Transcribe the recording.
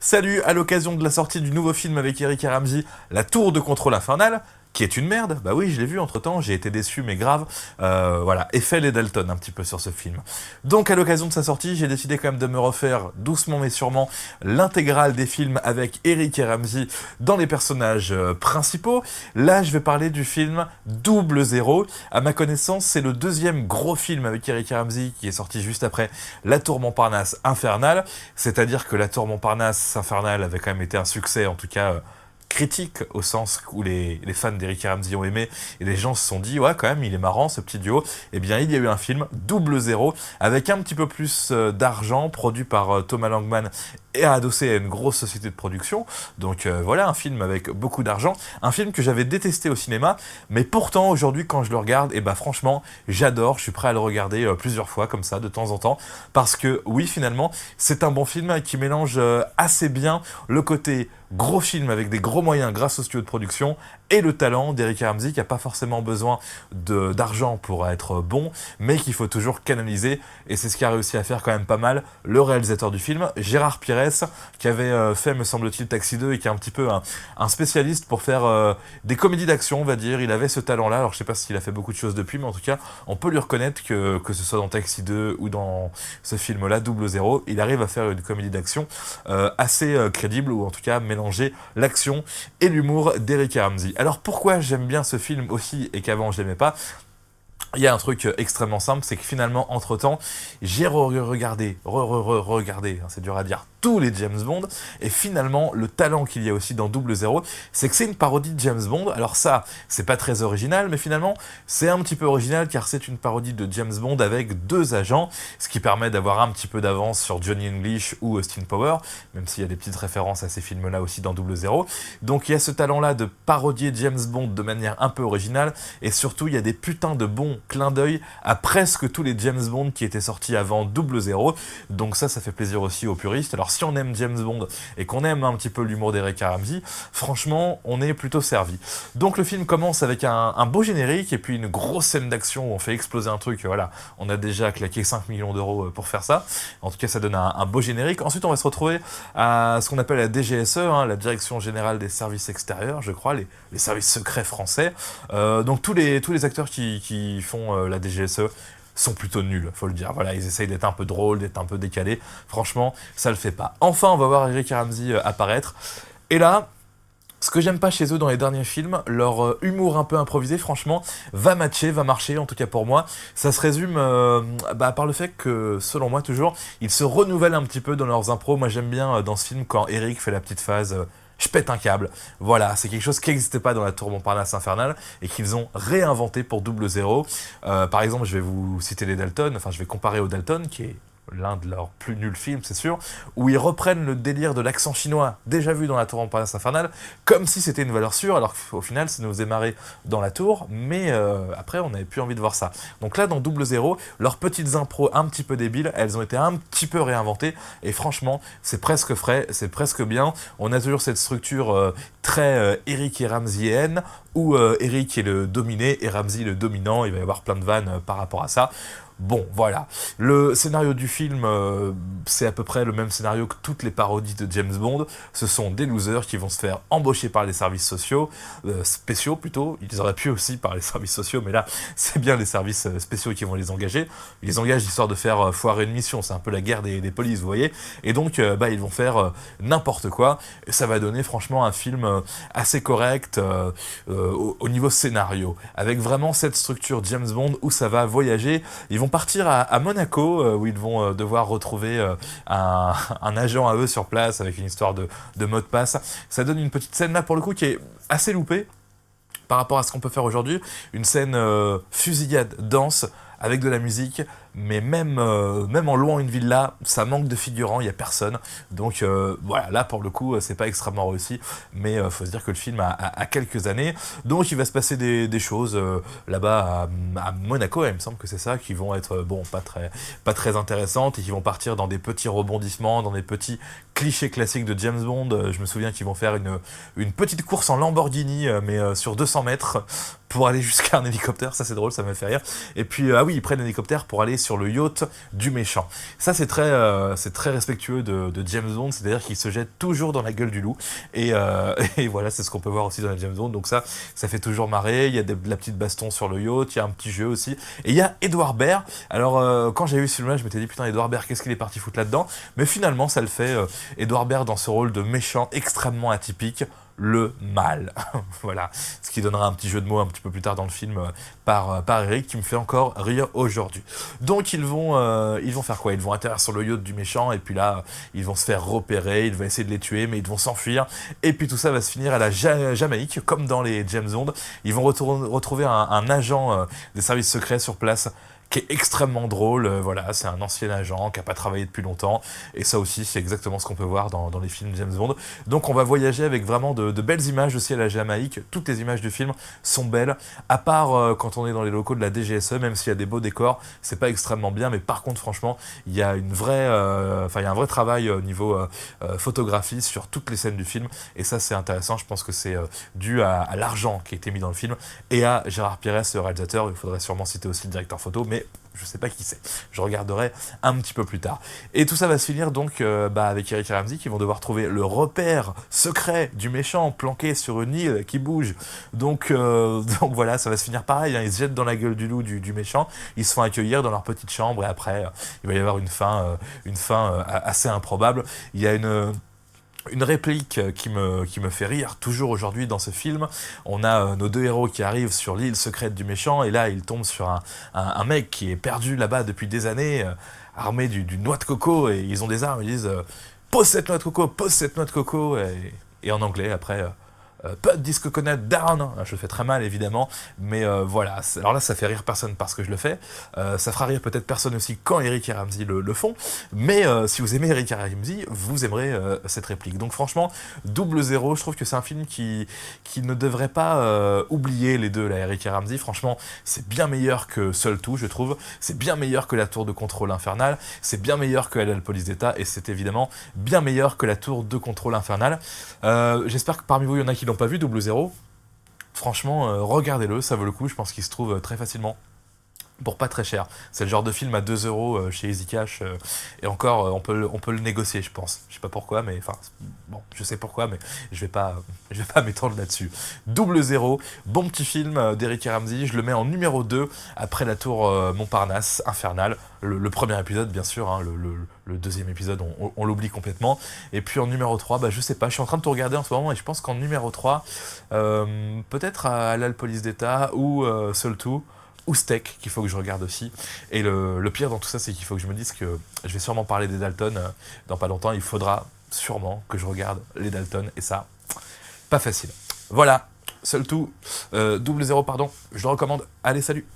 Salut, à l'occasion de la sortie du nouveau film avec Eric et Ramsey, La Tour de Contrôle Infernal, qui est une merde, bah oui, je l'ai vu entre-temps, j'ai été déçu, mais grave. Voilà, Eiffel et Dalton un petit peu sur ce film. Donc à l'occasion de sa sortie, j'ai décidé quand même de me refaire doucement mais sûrement l'intégrale des films avec Eric et Ramsey dans les personnages principaux. Là, je vais parler du film Double Zéro. À ma connaissance, c'est le deuxième gros film avec Eric et Ramsey qui est sorti juste après La Tour Montparnasse Infernale. C'est-à-dire que La Tour Montparnasse Infernale avait quand même été un succès, en tout cas critique, au sens où les fans d'Eric et Ramsey ont aimé, et les gens se sont dit, ouais, quand même, il est marrant, ce petit duo. Eh bien, il y a eu un film, Double Zéro, avec un petit peu plus d'argent, produit par Thomas Langman, et adossé à une grosse société de production. Donc voilà, un film avec beaucoup d'argent, un film que j'avais détesté au cinéma, mais pourtant, aujourd'hui, quand je le regarde, et bah franchement, j'adore, je suis prêt à le regarder plusieurs fois, comme ça, de temps en temps, parce que, oui, finalement, c'est un bon film qui mélange assez bien le côté gros film avec des gros moyens grâce au studio de production et le talent d'Eric Ramsey qui n'a pas forcément besoin d'argent pour être bon, mais qu'il faut toujours canaliser, et c'est ce qu'a réussi à faire quand même pas mal le réalisateur du film, Gérard Pires, qui avait fait, me semble-t-il, Taxi 2 et qui est un petit peu un spécialiste pour faire des comédies d'action, on va dire. Il avait ce talent-là, alors je sais pas s'il a fait beaucoup de choses depuis, mais en tout cas, on peut lui reconnaître que ce soit dans Taxi 2 ou dans ce film-là, Double Zéro, il arrive à faire une comédie d'action assez crédible, ou en tout cas mélanger l'action et l'humour d'Eric Ramsey. Alors pourquoi j'aime bien ce film aussi et qu'avant je l'aimais pas? Il y a un truc extrêmement simple, c'est que finalement, entre-temps, j'ai regardé, c'est dur à dire, tous les James Bond, et finalement, le talent qu'il y a aussi dans Double Zéro, c'est que c'est une parodie de James Bond. Alors ça, c'est pas très original, mais finalement, c'est un petit peu original, car c'est une parodie de James Bond avec deux agents, ce qui permet d'avoir un petit peu d'avance sur Johnny English ou Austin Power, même s'il y a des petites références à ces films-là aussi dans Double Zéro. Donc il y a ce talent-là de parodier James Bond de manière un peu originale, et surtout, il y a des putains de bons clin d'œil à presque tous les James Bond qui étaient sortis avant Double Zéro. Donc ça fait plaisir aussi aux puristes. Alors si on aime James Bond et qu'on aime un petit peu l'humour d'Eric Ramsey, franchement, on est plutôt servi. Donc le film commence avec un beau générique et puis une grosse scène d'action où on fait exploser un truc. Voilà, on a déjà claqué 5 millions d'euros pour faire ça. En tout cas, ça donne un beau générique. Ensuite, on va se retrouver à ce qu'on appelle la DGSE, la Direction Générale des Services Extérieurs, je crois, les services secrets français. Donc tous les acteurs qui font la DGSE sont plutôt nuls, faut le dire. Voilà, ils essayent d'être un peu drôles, d'être un peu décalés. Franchement, ça le fait pas. Enfin, on va voir Eric et Ramsey apparaître. Et là, ce que j'aime pas chez eux dans les derniers films, leur humour un peu improvisé, franchement, va marcher, en tout cas pour moi. Ça se résume par le fait que, selon moi toujours, ils se renouvellent un petit peu dans leurs impros. Moi j'aime bien dans ce film quand Eric fait la petite phase je pète un câble. Voilà, c'est quelque chose qui n'existait pas dans La Tour Montparnasse Infernale et qu'ils ont réinventé pour Double Zéro. Par exemple, je vais vous citer les Dalton, enfin je vais comparer au Dalton, qui est l'un de leurs plus nuls films, c'est sûr, où ils reprennent le délire de l'accent chinois, déjà vu dans La Tour Montparnasse Infernale, comme si c'était une valeur sûre, alors qu'au final, ça nous est marré dans La Tour, mais après, on n'avait plus envie de voir ça. Donc là, dans Double Zéro, leurs petites impros un petit peu débiles, elles ont été un petit peu réinventées, et franchement, c'est presque frais, c'est presque bien. On a toujours cette structure très Eric et Ramseyenne, où Eric est le dominé et Ramsey le dominant. Il va y avoir plein de vannes par rapport à ça. Bon, voilà. Le scénario du film, c'est à peu près le même scénario que toutes les parodies de James Bond. Ce sont des losers qui vont se faire embaucher par les services sociaux, spéciaux plutôt. Ils auraient pu aussi par les services sociaux, mais là, c'est bien les services spéciaux qui vont les engager. Ils les engagent histoire de faire foirer une mission. C'est un peu la guerre des polices, vous voyez. Et donc, ils vont faire n'importe quoi. Et ça va donner franchement un film assez correct au niveau scénario, avec vraiment cette structure James Bond où ça va voyager. Ils vont partir à Monaco, où ils vont devoir retrouver un agent à eux sur place avec une histoire de mot de passe. Ça donne une petite scène là pour le coup qui est assez loupée par rapport à ce qu'on peut faire aujourd'hui. Une scène fusillade, danse, avec de la musique, mais même en louant une villa, ça manque de figurants, il n'y a personne. Donc voilà, là pour le coup, c'est pas extrêmement réussi, mais faut se dire que le film a quelques années. Donc il va se passer des choses là-bas à Monaco, il me semble que c'est ça, qui vont être pas très intéressantes et qui vont partir dans des petits rebondissements, dans des petits clichés classiques de James Bond. Je me souviens qu'ils vont faire une petite course en Lamborghini, mais sur 200 mètres, pour aller jusqu'à un hélicoptère. Ça c'est drôle, ça m'a fait rire. Et puis, ils prennent l'hélicoptère pour aller sur le yacht du méchant. Ça, c'est très respectueux de James Bond, c'est-à-dire qu'il se jette toujours dans la gueule du loup. Et, et voilà, c'est ce qu'on peut voir aussi dans la James Bond. Donc ça fait toujours marrer. Il y a de la petite baston sur le yacht, il y a un petit jeu aussi. Et il y a Edward Baird. Alors, quand j'ai vu ce film-là, je m'étais dit, putain, Edward Baird, qu'est-ce qu'il est parti foutre là-dedans? Mais finalement, ça le fait. Edward Baird dans ce rôle de méchant extrêmement atypique, le mal. Voilà, ce qui donnera un petit jeu de mots un petit peu plus tard dans le film par Eric, qui me fait encore rire aujourd'hui. Donc ils vont faire quoi? Ils vont atterrir sur le yacht du méchant, et puis là, ils vont se faire repérer, il va essayer de les tuer, mais ils vont s'enfuir, et puis tout ça va se finir à la Jamaïque, comme dans les James Bond. Ils vont retrouver un agent des services secrets sur place, qui est extrêmement drôle. Voilà, c'est un ancien agent qui n'a pas travaillé depuis longtemps, et ça aussi c'est exactement ce qu'on peut voir dans les films James Bond. Donc on va voyager avec vraiment de belles images aussi à la Jamaïque. Toutes les images du film sont belles, à part quand on est dans les locaux de la DGSE, même s'il y a des beaux décors, c'est pas extrêmement bien, mais par contre franchement il y a il y a un vrai travail au niveau photographie sur toutes les scènes du film, et ça c'est intéressant. Je pense que c'est dû à l'argent qui a été mis dans le film, et à Gérard Pires, le réalisateur. Il faudrait sûrement citer aussi le directeur photo, mais je sais pas qui c'est. Je regarderai un petit peu plus tard. Et tout ça va se finir donc avec Eric et Ramsey, qui vont devoir trouver le repère secret du méchant planqué sur une île qui bouge. Donc voilà, ça va se finir pareil. Hein. Ils se jettent dans la gueule du loup du méchant. Ils se font accueillir dans leur petite chambre, et après il va y avoir une fin assez improbable. Il y a une réplique qui me fait rire toujours aujourd'hui dans ce film. On a nos deux héros qui arrivent sur l'île secrète du méchant, et là ils tombent sur un mec qui est perdu là-bas depuis des années, armé d'une noix de coco, et ils ont des armes. Ils disent pose cette noix de coco, pose cette noix de coco, et en anglais après put this coconut down. Je le fais très mal évidemment, mais voilà. Alors là ça fait rire personne parce que je le fais, ça fera rire peut-être personne aussi quand Eric et Ramsey le font, mais si vous aimez Eric et Ramsey, vous aimerez cette réplique. Donc franchement, 00, je trouve que c'est un film qui ne devrait pas oublier les deux, là, Eric et Ramsey. Franchement, c'est bien meilleur que Seul Tout, je trouve. C'est bien meilleur que La Tour de Contrôle Infernal, c'est bien meilleur que La Police d'État, et c'est évidemment bien meilleur que La Tour de Contrôle Infernal. J'espère que parmi vous il y en a qui l'ont pas vu, 00. Franchement, regardez-le, ça vaut le coup. Je pense qu'il se trouve très facilement pour pas très cher. C'est le genre de film à 2 € chez Easy Cash, et encore on peut le négocier, je pense. Je sais pas pourquoi, mais enfin bon, je sais pourquoi, mais je vais pas m'étendre là-dessus. 00, bon petit film d'Eric et Ramsey. Je le mets en numéro 2 après La Tour Montparnasse Infernale. Le premier épisode, bien sûr, hein, le deuxième épisode, on l'oublie complètement. Et puis en numéro 3, bah, je sais pas, je suis en train de tout regarder en ce moment, et je pense qu'en numéro 3, peut-être à la Police d'État, ou Seul Tout, ou Steak, qu'il faut que je regarde aussi. Et le pire dans tout ça, c'est qu'il faut que je me dise que je vais sûrement parler des Dalton dans pas longtemps. Il faudra sûrement que je regarde les Dalton, et ça, pas facile. Voilà, Seul Tout, 00, pardon, je le recommande. Allez, salut!